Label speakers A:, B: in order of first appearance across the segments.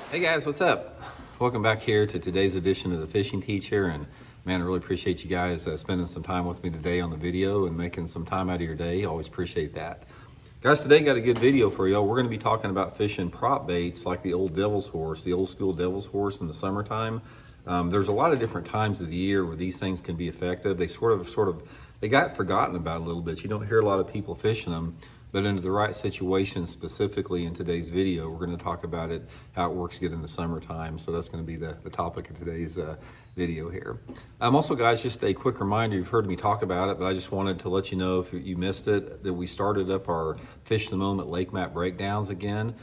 A: Hey guys, what's up? Welcome back here to today's edition of the Fishing Teacher. And man, I really appreciate you guys spending some time with me today on the video and making some time out of your day. Always appreciate that. Guys, today got a good video for y'all. We're going to be talking about fishing prop baits like the old devil's horse, the old school devil's horse in the summertime. There's a lot of different times of the year where these things can be effective. They got forgotten about a little bit. You don't hear a lot of people fishing them. But under the right situation, specifically in today's video, we're going to talk about it, how it works good in the summertime. So that's going to be the topic of today's video here. Also, guys, just a quick reminder, you've heard me talk about it, but I just wanted to let you know if you missed it, that we started up our Fish the Moment Lake Map Breakdowns again.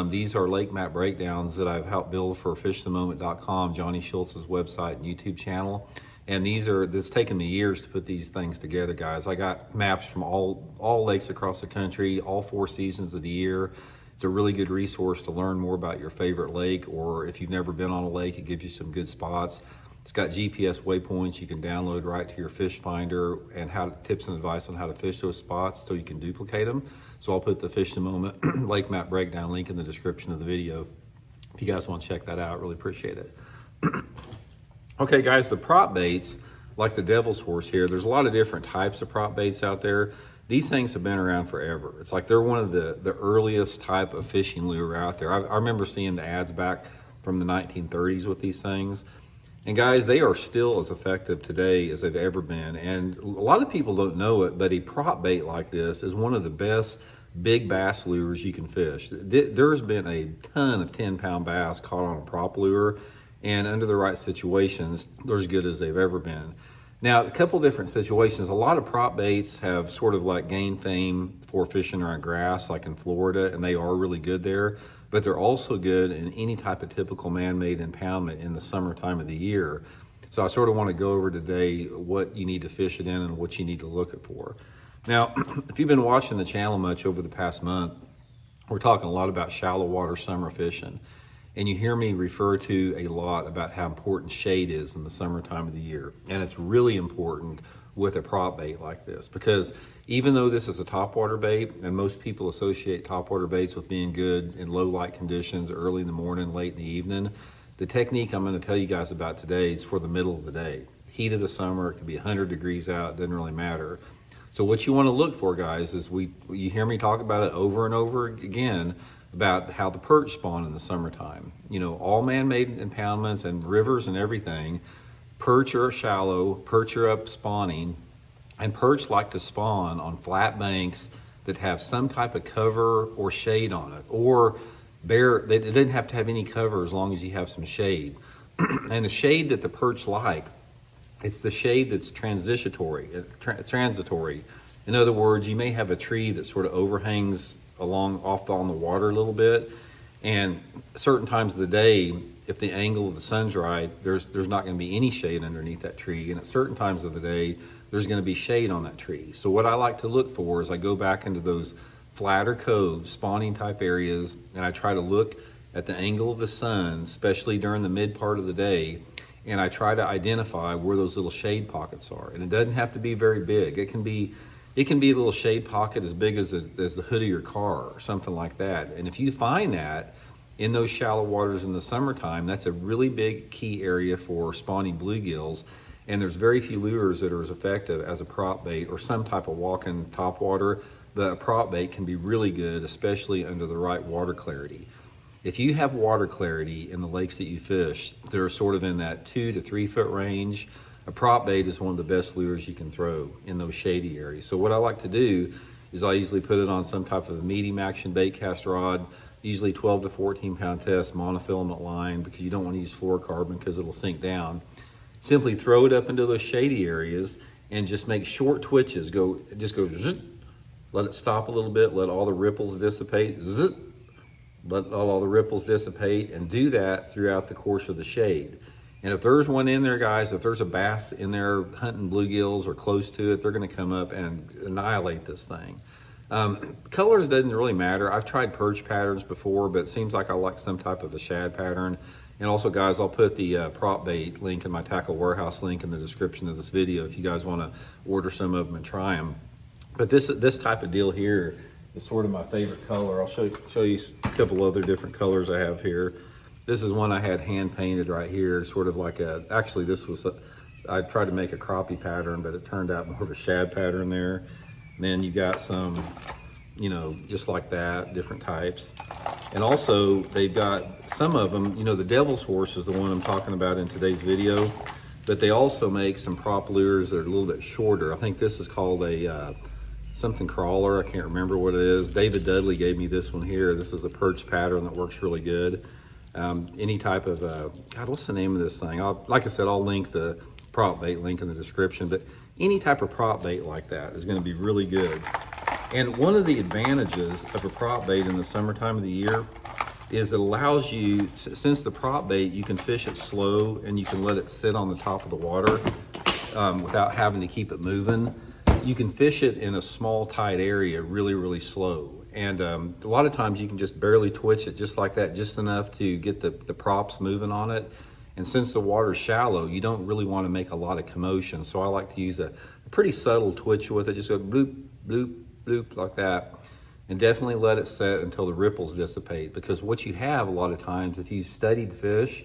A: These are lake map breakdowns that I've helped build for fishthemoment.com, Johnny Schultz's website and YouTube channel. And it's taken me years to put these things together, guys. I got maps from all lakes across the country, all 4 seasons of the year. It's a really good resource to learn more about your favorite lake, or if you've never been on a lake, it gives you some good spots. It's got GPS waypoints you can download right to your fish finder, and tips and advice on how to fish those spots so you can duplicate them. So I'll put the Fish the Moment Lake Map Breakdown link in the description of the video. If you guys want to check that out, really appreciate it. Okay, guys, the prop baits, like the devil's horse here, there's a lot of different types of prop baits out there. These things have been around forever. It's like they're one of the earliest type of fishing lure out there. I remember seeing the ads back from the 1930s with these things. And guys, they are still as effective today as they've ever been. And a lot of people don't know it, but a prop bait like this is one of the best big bass lures you can fish. There's been a ton of 10-pound bass caught on a prop lure, and under the right situations, they're as good as they've ever been. Now, a couple different situations. A lot of prop baits have sort of like gained fame for fishing around grass, like in Florida, and they are really good there. But they're also good in any type of typical man-made impoundment in the summertime of the year. So I sort of want to go over today what you need to fish it in and what you need to look for. Now, if you've been watching the channel much over the past month, we're talking a lot about shallow water summer fishing. And you hear me refer to a lot about how important shade is in the summertime of the year. And it's really important with a prop bait like this, because even though this is a topwater bait, and most people associate topwater baits with being good in low light conditions, early in the morning, late in the evening, the technique I'm going to tell you guys about today is for the middle of the day. Heat of the summer, it could be 100 degrees out, it doesn't really matter. So what you want to look for, guys, is you hear me talk about it over and over again, about how the perch spawn in the summertime. You know, all man-made impoundments and rivers and everything, perch are shallow, perch are up spawning, and perch like to spawn on flat banks that have some type of cover or shade on it, or it doesn't have to have any cover as long as you have some shade. And the shade that the perch like, it's the shade that's transitory. In other words, you may have a tree that sort of overhangs off on the water a little bit, and certain times of the day, if the angle of the sun's right, there's not going to be any shade underneath that tree, and at certain times of the day there's going to be shade on that tree. So what I like to look for is I go back into those flatter coves, spawning type areas, and I try to look at the angle of the sun, especially during the mid part of the day, and I try to identify where those little shade pockets are. And it doesn't have to be very big. It can be a little shade pocket as big as the hood of your car or something like that. And if you find that in those shallow waters in the summertime, that's a really big key area for spawning bluegills. And there's very few lures that are as effective as a prop bait or some type of walking topwater, but a prop bait can be really good, especially under the right water clarity. If you have water clarity in the lakes that you fish, they're sort of in that 2 to 3 foot range, a prop bait is one of the best lures you can throw in those shady areas. So what I like to do is I usually put it on some type of a medium action bait cast rod, usually 12 to 14 pound test monofilament line, because you don't want to use fluorocarbon because it'll sink down. Simply throw it up into those shady areas and just make short twitches. Just go zzz, let it stop a little bit, let all the ripples dissipate, zzz, let all the ripples dissipate, and do that throughout the course of the shade. And if there's one in there, guys, if there's a bass in there hunting bluegills or close to it, they're going to come up and annihilate this thing. Colors doesn't really matter. I've tried perch patterns before, but it seems like I like some type of a shad pattern. And also, guys, I'll put the prop bait link and my Tackle Warehouse link in the description of this video if you guys want to order some of them and try them. But this type of deal here is sort of my favorite color. I'll show you a couple other different colors I have here. This is one I had hand painted right here, sort of like actually this was, I tried to make a crappie pattern, but it turned out more of a shad pattern there. And then you got some, just like that, different types. And also they've got some of them, the Devil's Horse is the one I'm talking about in today's video, but they also make some prop lures that are a little bit shorter. I think this is called a something crawler. I can't remember what it is. David Dudley gave me this one here. This is a perch pattern that works really good. Any type of, God, what's the name of this thing? Like I said, I'll link the prop bait link in the description, but any type of prop bait like that is going to be really good. And one of the advantages of a prop bait in the summertime of the year is it allows you, since the prop bait, you can fish it slow and you can let it sit on the top of the water without having to keep it moving. You can fish it in a small, tight area really, really slow. And a lot of times you can just barely twitch it just like that, just enough to get the props moving on it. And since the water's shallow, you don't really want to make a lot of commotion. So I like to use a pretty subtle twitch with it. Just go bloop, bloop, bloop like that. And definitely let it set until the ripples dissipate. Because what you have a lot of times, if you've studied fish,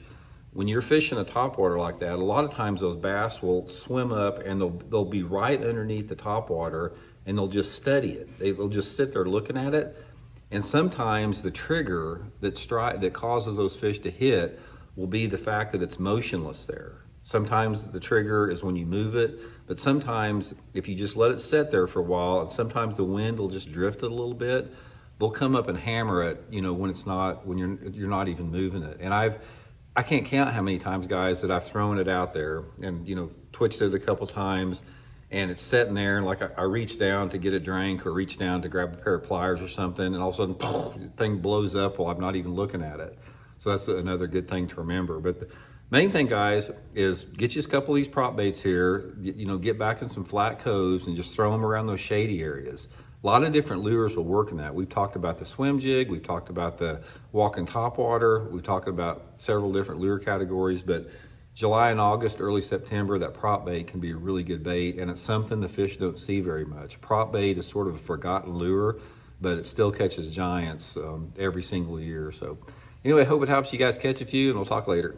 A: when you're fishing a topwater like that, a lot of times those bass will swim up and they'll be right underneath the topwater and they'll just study it. They'll just sit there looking at it. And sometimes the trigger that causes those fish to hit will be the fact that it's motionless there. Sometimes the trigger is when you move it, but sometimes if you just let it sit there for a while, and sometimes the wind will just drift it a little bit, they'll come up and hammer it, when you're not even moving it. And I can't count how many times, guys, that I've thrown it out there and, twitched it a couple times and it's sitting there and like I reach down to get a drink or reach down to grab a pair of pliers or something and all of a sudden, the thing blows up while I'm not even looking at it. So that's another good thing to remember. But the main thing, guys, is get you a couple of these prop baits here, get back in some flat coves and just throw them around those shady areas. A lot of different lures will work in that. We've talked about the swim jig, we've talked about the walking topwater, we've talked about several different lure categories, but July and August, early September, that prop bait can be a really good bait, and it's something the fish don't see very much. Prop bait is sort of a forgotten lure, but it still catches giants every single year. So anyway, I hope it helps you guys catch a few, and we'll talk later.